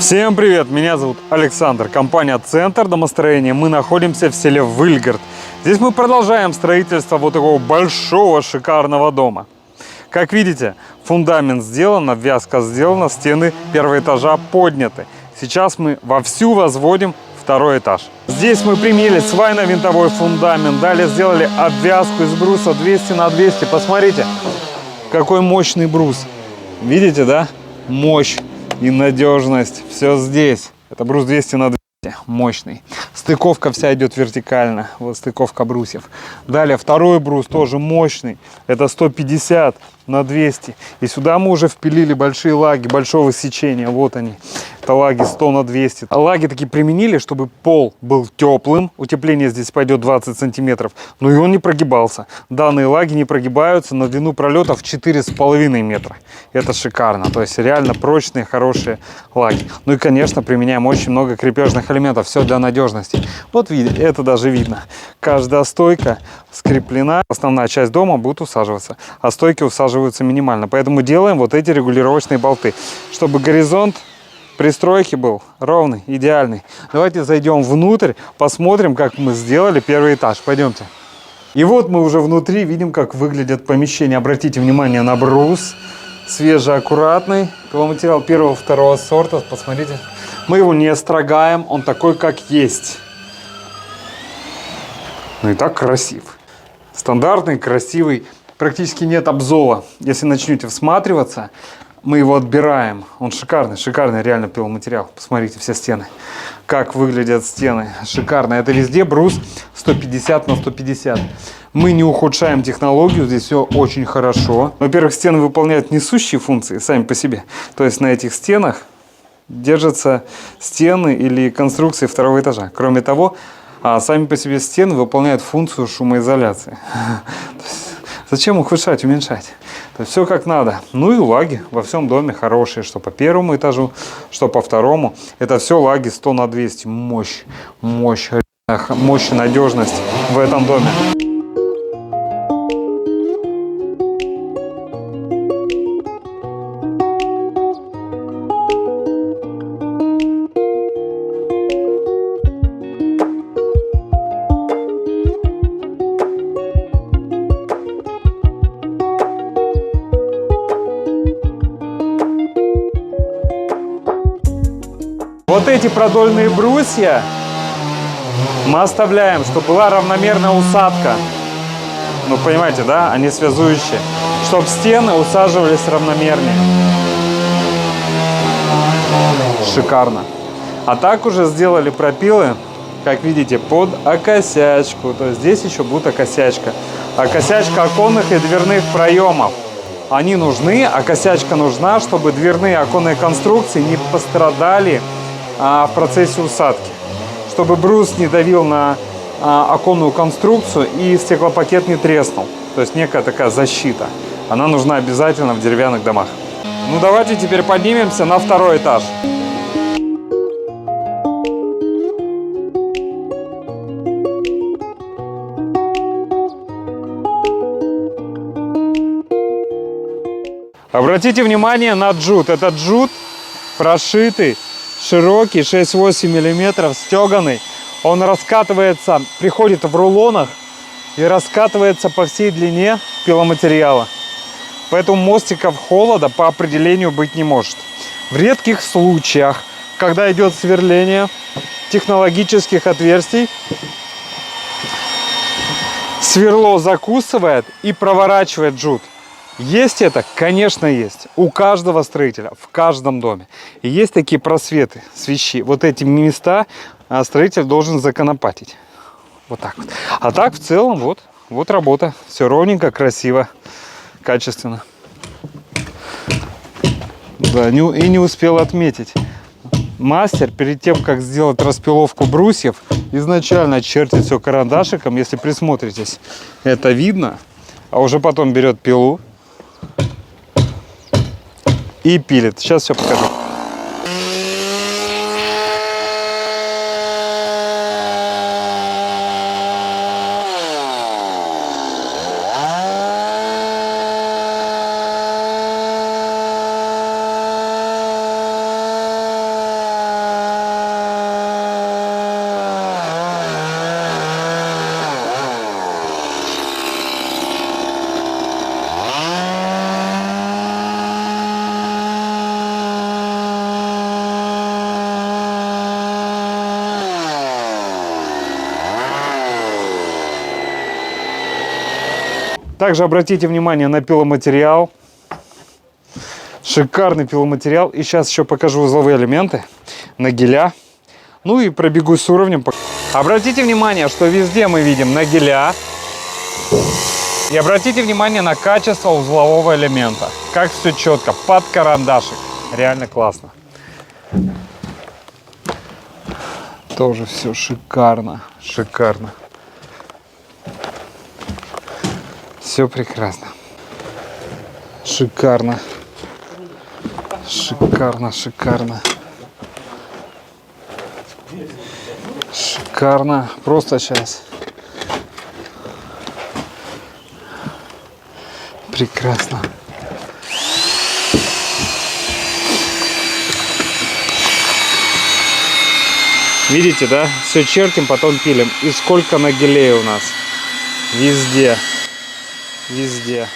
Всем привет, меня зовут Александр, компания «Центр домостроения». Мы находимся в селе Выльгард. Здесь мы продолжаем строительство вот такого большого шикарного дома. Как видите, фундамент сделан, обвязка сделана, стены первого этажа подняты. Сейчас мы вовсю возводим второй этаж. Здесь мы применили свайно-винтовой фундамент, далее сделали обвязку из бруса 200 на 200. Посмотрите, какой мощный брус. Видите, да? Мощь и надежность. Все здесь. Это брус 200 на 200. Мощный. Стыковка вся идет вертикально. Вот стыковка брусьев. Далее второй брус тоже мощный. Это 150 на 200. И сюда мы уже впилили большие лаги большого сечения. Вот они. Это лаги 100 на 200. Лаги такие применили, чтобы пол был теплым. Утепление здесь пойдет 20 сантиметров. Но и он не прогибался. Данные лаги не прогибаются на длину пролетов 4,5 метра. Это шикарно. То есть реально прочные, хорошие лаги. Ну и, конечно, применяем очень много крепежных элементов. Все для надежности. Вот видите, это даже видно. Каждая стойка скреплена. Основная часть дома будет усаживаться. А стойки усаживаются минимально. Поэтому делаем вот эти регулировочные болты. Чтобы горизонт пристройки был ровный, идеальный. Давайте зайдем внутрь, посмотрим, как мы сделали первый этаж. Пойдемте. И вот мы уже внутри видим, как выглядят помещения. Обратите внимание на брус. Свежий, аккуратный. Пиломатериал первого-второго сорта. Посмотрите. Мы его не строгаем. Он такой, как есть. Ну и так красив. Стандартный, красивый. Практически нет обзола. Если начнете всматриваться, мы его отбираем. Он шикарный, шикарный реально пиломатериал. Посмотрите, все стены. Как выглядят стены. Шикарно. Это везде брус 150 на 150. Мы не ухудшаем технологию. Здесь все очень хорошо. Во-первых, стены выполняют несущие функции сами по себе. То есть на этих стенах держатся стены или конструкции второго этажа. Кроме того, сами по себе стены выполняют функцию шумоизоляции. Зачем ухудшать, уменьшать? То есть все как надо. Ну и лаги во всем доме хорошие, что по первому этажу, что по второму. Это все лаги 100 на 200. Мощь, мощь и надежность в этом доме. Вот эти продольные брусья мы оставляем, чтобы была равномерная усадка. Ну, понимаете, да? Они связующие. Чтобы стены усаживались равномернее. Шикарно. А так уже сделали пропилы, как видите, под окосячку. То есть здесь еще будет окосячка. Окосячка оконных и дверных проемов. Они нужны, окосячка нужна, чтобы дверные оконные конструкции не пострадали в процессе усадки, чтобы брус не давил на оконную конструкцию и стеклопакет не треснул. То есть некая такая защита. Она нужна обязательно в деревянных домах. Ну давайте теперь поднимемся на второй этаж. Обратите внимание на джут. Это джут прошитый, широкий, 6-8 миллиметров, стеганый. Он раскатывается, приходит в рулонах и раскатывается по всей длине пиломатериала. Поэтому мостиков холода по определению быть не может. В редких случаях, когда идет сверление технологических отверстий, сверло закусывает и проворачивает джут. Есть это? Конечно, есть. У каждого строителя, в каждом доме. И есть такие просветы, свищи. Вот эти места строитель должен законопатить. Вот так вот. А так в целом вот работа. Все ровненько, красиво, качественно. Да, и не успел отметить. Мастер перед тем, как сделать распиловку брусьев, изначально чертит все карандашиком. Если присмотритесь, это видно. А уже потом берет пилу и пилит. Сейчас все покажу. Также обратите внимание на пиломатериал. Шикарный пиломатериал. И сейчас еще покажу узловые элементы, нагеля. Ну и пробегусь с уровнем. Обратите внимание, что везде мы видим нагеля. И обратите внимание на качество узлового элемента. Как все четко, под карандашик. Реально классно. Тоже все шикарно, шикарно. Все прекрасно. Шикарно. Шикарно, шикарно. Шикарно. Просто сейчас. Прекрасно. Видите, да? Все чертим, потом пилим. И сколько нагелей у нас. Везде. Везде.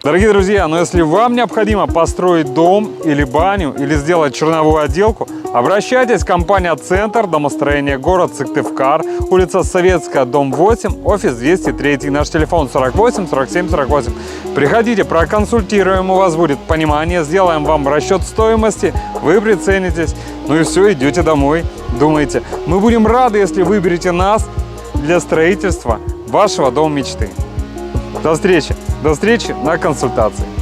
Дорогие друзья, но если вам необходимо построить дом или баню, или сделать черновую отделку, обращайтесь в компанию «Центр домостроения», город Сыктывкар, улица Советская, дом 8, офис 203, наш телефон 48 47 48. Приходите, проконсультируем, у вас будет понимание, сделаем вам расчет стоимости, вы приценитесь, ну и все, идете домой. Думаете, мы будем рады, если выберете нас для строительства вашего дома мечты. До встречи на консультации.